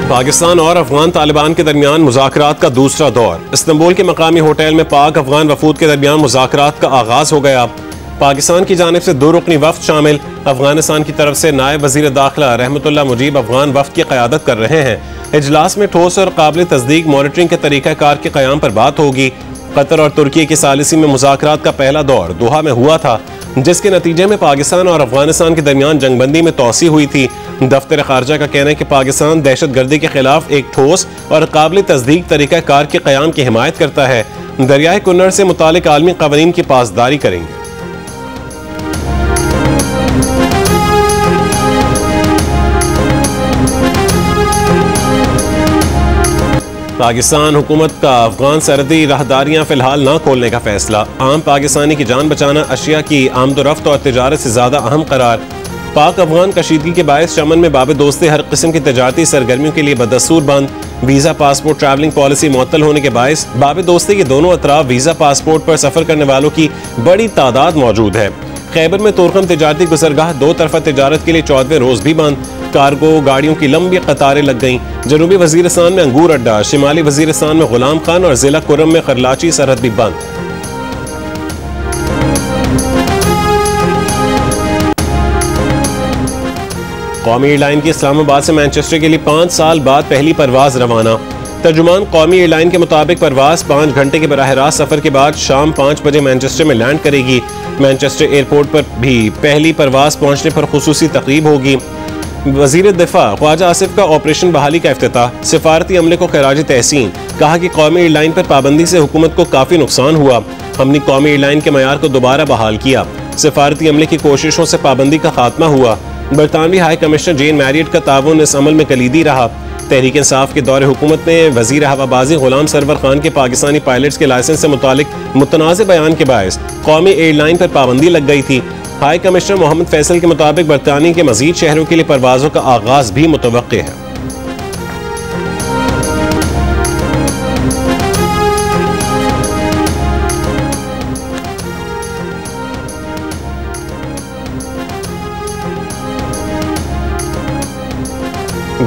पाकिस्तान और अफगान तालिबान के दरमियान मुज़ाकरात का दूसरा दौर। इस्तांबुल के मकामी होटल में पाक अफगान वफूद के दरमियान मुज़ाकरात का आगाज हो गया। पाकिस्तान की जानिब से 2 रुकनी वफ्द शामिल, अफगानिस्तान की तरफ से नायब वजीर दाखिला रहमतुल्लाह मुजीब अफगान वफ्द की क़यादत कर रहे हैं। इजलास में ठोस और काबिल तस्दीक मॉनिटरिंग के तरीक़ाकार के क़याम पर बात होगी। कतर और तुर्की की सालिसी में मुज़ाकरात का पहला दौर दोहा में हुआ था, जिसके नतीजे में पाकिस्तान और अफगानिस्तान के दरमियान जंगबंदी में तोसी हुई थी। दफ्तर खारजा का कहना है कि पाकिस्तान दहशत गर्दी के खिलाफ एक ठोस और काबिल तस्दीक तरीक़ाकार के क़याम की हिमायत करता है। दरियाए कुन्नर से मुतालिक आलमी क़वानीन की पासदारी करेंगे। पाकिस्तान हुकूमत का अफगान सरहदी राहदारियां फिलहाल न खोलने का फैसला। आम पाकिस्तानी की जान बचाना अशिया की आमदोरफ्त और तिजारत से ज्यादा अहम करार। पाक अफगान कशीदगी के बायस चमन में बाब दोस्ती हर किस्म की तजारती सरगर्मियों के लिए बदस्तूर बंद। वीजा पासपोर्ट ट्रैवलिंग पॉलिसी मुअत्तल होने के बायस बाब दोस्ती के दोनों अतराफ वीजा पासपोर्ट पर सफर करने वालों की बड़ी तादाद मौजूद है। खैबर में तुर्कम तिजारती गुजरगाह 2 तरफा तिजारत के लिए 14वें रोज भी बंद। कार्गो गाड़ियों की लंबी कतारें लग गईं। जनूबी वजीरिस्तान में अंगूर अड्डा, शिमाली वजीरिस्तान में गुलाम खान और जिला कुर्रम में खरलाची सरहद भी बंद। कौमी एयरलाइन की इस्लामाबाद से मैनचेस्टर के लिए 5 साल बाद पहली परवाज रवाना। तर्जुमान कौमी एयरलाइन के मुताबिक परवाज 5 घंटे के बराह रास्त सफर के बाद शाम 5 बजे मैनचेस्टर में लैंड करेगी। मैनचेस्टर एयरपोर्ट पर भी पहली परवाज पहुंचने पर खुसूसी तकरीब होगी। वजीर दिफा ख्वाजा आसिफ का ऑपरेशन बहाली का इफ्तिताह, सिफारती अमले को खराज तहसीन। कहा कि कौमी एयरलाइन पर पाबंदी से हुकूमत को काफी नुकसान हुआ। हमने कौमी एयरलाइन के मयार को दोबारा बहाल किया। सिफारती अमले की कोशिशों से पाबंदी का खात्मा हुआ। बरतानवी हाई कमिश्नर जेन मैरियट का ताउन इस अमल में कलीदी रहा। तहरीक इंसाफ के दौरे हुकूमत में वजीर हवाबाजी गुलाम सरवर खान के पाकिस्तानी पायलट्स के लाइसेंस से मुतालिक मुतनाज़ बयान के बायस कौमी एयरलाइन पर पाबंदी लग गई थी। हाई कमिश्नर मोहम्मद फैसल के मुताबिक बरतानिया के मजीद शहरों के लिए परवाजों का आगाज भी मुतवक्के है। –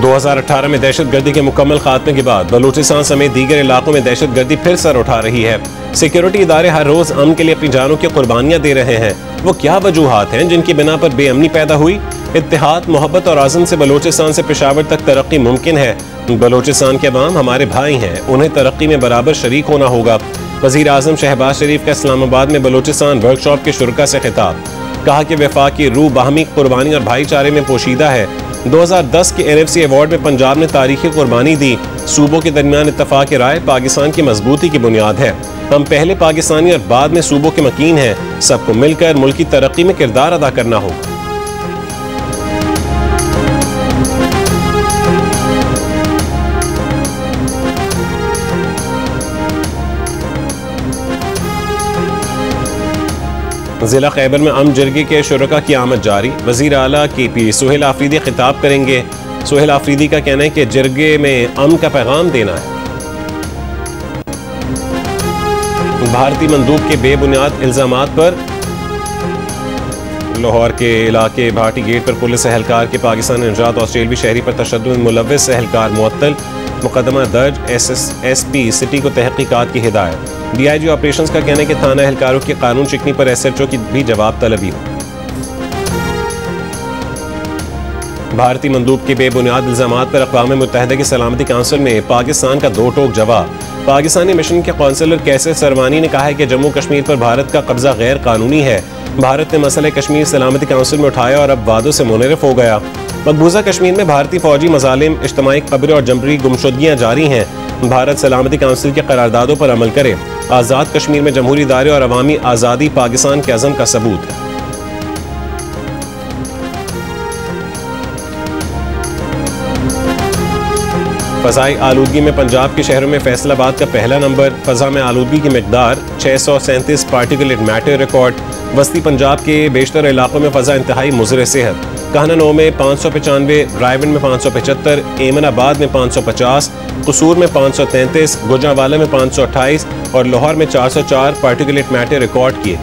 2018 में दहशत गर्दी के मुकम्मल खात्मे के बाद बलूचिस्तान समेत दीगर इलाकों में दहशत गर्दी फिर सर उठा रही है। सिक्योरिटी इदारे हर रोज अमन के लिए अपनी जानों की कुर्बानियां दे रहे हैं। वो क्या वजूहात हैं जिनकी बिना पर बेअमनी पैदा हुई? इत्तेहाद, मोहब्बत और आज़म से बलूचिस्तान से पेशावर तक तरक्की मुमकिन है। बलूचिस्तान के अवाम हमारे भाई हैं, उन्हें तरक्की में बराबर शरीक होना होगा। वज़ीर आज़म शहबाज शरीफ का इस्लामाबाद में बलूचिस्तान वर्कशॉप के शुरका से खिताब। कहा कि वफाकी रूह बाहमी कुर्बानी और भाईचारे में पोशीदा है। 2010 के NFC अवार्ड में पंजाब ने तारीखी कुर्बानी दी। सूबों के दरमियान इत्तफाक राय पाकिस्तान की मजबूती की बुनियाद है। हम पहले पाकिस्तानी और बाद में सूबों के मकीन हैं। सबको मिलकर मुल्क की तरक्की में किरदार अदा करना होगा। जिला खैबर में अम जिरगे के शुरका की आमद जारी। वजीर आला KP सुहेल आफरीदी खिताब करेंगे। सुहेल आफरीदी का कहना है कि जिरगे में अमन का पैगाम देना है। भारतीय मंदूब के बेबुनियाद इल्जामात पर लाहौर के इलाके भाटी गेट पर पुलिस एहलकार के पाकिस्तान निजात ऑस्ट्रेलवी शहरी पर तशद्दुद में मुलव्विस एहलकार मुअत्तल। मुकदमा दर्ज। SSSP सिटी को तहकीकात की हिदायत। DIG ऑपरेशंस का कहना है कि थाना एहलकारों की कानून शिकनी पर SHO की भी जवाब तलबी हो। भारतीय मंदूब के बेबुनियाद इल्जामात पर अक़वाम मुत्तहिदा की सलामती काउंसिल में पाकिस्तान का 2 टोक जवाब। पाकिस्तानी मिशन के कौंसलर कैसर सरवानी ने कहा है कि जम्मू कश्मीर पर भारत का कब्जा गैर कानूनी है। भारत ने मसले कश्मीर सलामती काउंसिल में उठाया और अब वादों से मुनरिफ हो गया। मकबूजा कश्मीर में भारतीय फौजी मजालिम, इज्तमाई कब्र और जबरी गुमशुदगियाँ जारी हैं। भारत सलामती काउंसिल के करारदादों पर अमल करे। आज़ाद कश्मीर में जमहूरी इदारे और अवामी आज़ादी पाकिस्तान के अज़म का सबूत है। फ़ज़ाई आलूदगी में पंजाब के शहरों में फैसलाबाद का पहला नंबर। फ़ज़ा में आलूदगी की मिकदार 637 पार्टिकुलेट मैटर रिकॉर्ड। वस्ती पंजाब के बेशतर इलाकों में फ़ज़ा इंतहाई मुज़र सेहत। काहना-9 में 595, रायवन में 575, एमनाबाद में 550, कसूर में 533, गुजरांवाला में 528 और लाहौर में 404 पार्टिकुलेट मैटर रिकॉर्ड किए गए।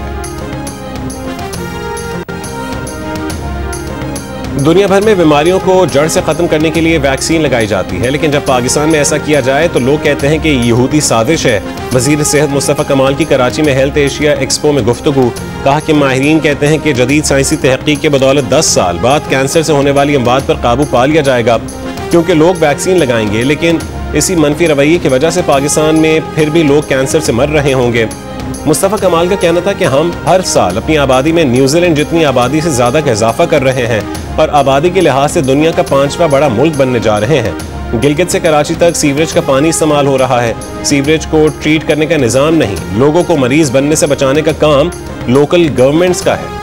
दुनिया भर में बीमारियों को जड़ से ख़त्म करने के लिए वैक्सीन लगाई जाती है, लेकिन जब पाकिस्तान में ऐसा किया जाए तो लोग कहते हैं कि यहूदी साजिश है। वज़ीर सेहत मुस्तफ़ा कमाल की कराची में हेल्थ एशिया एक्सपो में गुफ्तगू। कहा कि माहिरीन कहते हैं कि जदीद साइंसी तहकीक के बदौलत 10 साल बाद कैंसर से होने वाली अमवात पर काबू पा लिया जाएगा, क्योंकि लोग वैक्सीन लगाएंगे। लेकिन इसी मनफी रवैये की वजह से पाकिस्तान में फिर भी लोग कैंसर से मर रहे होंगे। मुस्तफ़ा कमाल का कहना था कि हम हर साल अपनी आबादी में न्यूजीलैंड जितनी आबादी से ज़्यादा का इजाफा कर रहे हैं और आबादी के लिहाज से दुनिया का 5वां बड़ा मुल्क बनने जा रहे हैं। गिलगित से कराची तक सीवरेज का पानी इस्तेमाल हो रहा है। सीवरेज को ट्रीट करने का निज़ाम नहीं, लोगों को मरीज बनने से बचाने का काम लोकल गवर्नमेंट्स का है।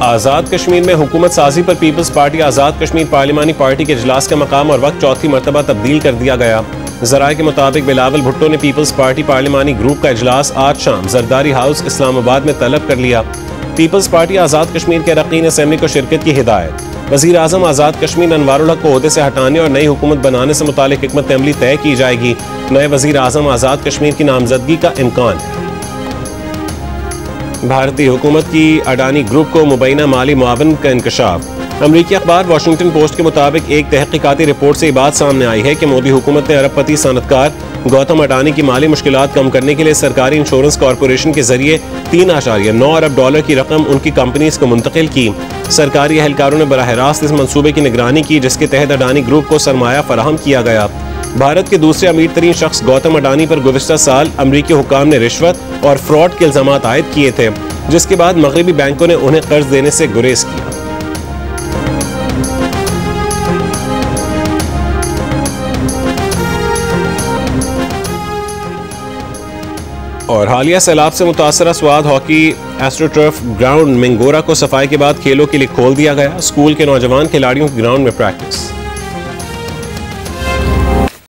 आज़ाद कश्मीर में हुकूमत साजी पर peoples party Azad Kashmir पार्लिमानी party के इजलास का मकाम और वक्त चौथी मरतबा तब्दील कर दिया गया। ज़राए के मुताबिक बिलावल भुट्टो ने पीपल्स पार्टी पार्लिमानी ग्रुप का इजलास आज शाम जरदारी हाउस इस्लामाबाद में तलब कर लिया। पीपल्स पार्टी आज़ाद कश्मीर के अरकान असम्बली को शिरकत की हिदायत। वज़ीर आज़म आज़ाद कश्मीर अनवारुल हक को ओहदे से हटाने और नई हुकूमत बनाने से मुतालिक हिकमत अमली तय की जाएगी। नए वज़ीर आज़म आज़ाद कश्मीर की नामजदगी का इम्कान है। भारतीय हुकूमत की अडानी ग्रुप को मुबैना माली मुआवन का इंकशाफ। अमरीकी अखबार वाशिंगटन पोस्ट के मुताबिक एक तहकीकाती रिपोर्ट से ये बात सामने आई है कि मोदी हुकूमत ने अरबपति सनतकार गौतम अडानी की माली मुश्किलात कम करने के लिए सरकारी इंश्योरेंस कॉरपोरेशन के जरिए 3.9 अरब डॉलर की रकम उनकी कंपनीज को मुंतकिल की। सरकारी एहलकारों ने बराह रास्त इस मंसूबे की निगरानी की, जिसके तहत अडानी ग्रुप को सरमाया फराहम किया गया। भारत के दूसरे अमीर तरीन शख्स गौतम अडानी पर गुज़िश्ता साल अमरीकी हुक्काम ने रिश्वत और फ्रॉड के इल्जामात आयद किए थे, जिसके बाद मगरबी बैंकों ने उन्हें कर्ज देने से गुरेज किया। और हालिया सैलाब से मुतासरा स्वाद हॉकी एस्ट्रोटर्फ ग्राउंड मिंगोरा को सफाई के बाद खेलों के लिए खोल दिया गया। स्कूल के नौजवान खिलाड़ियों की ग्राउंड में प्रैक्टिस।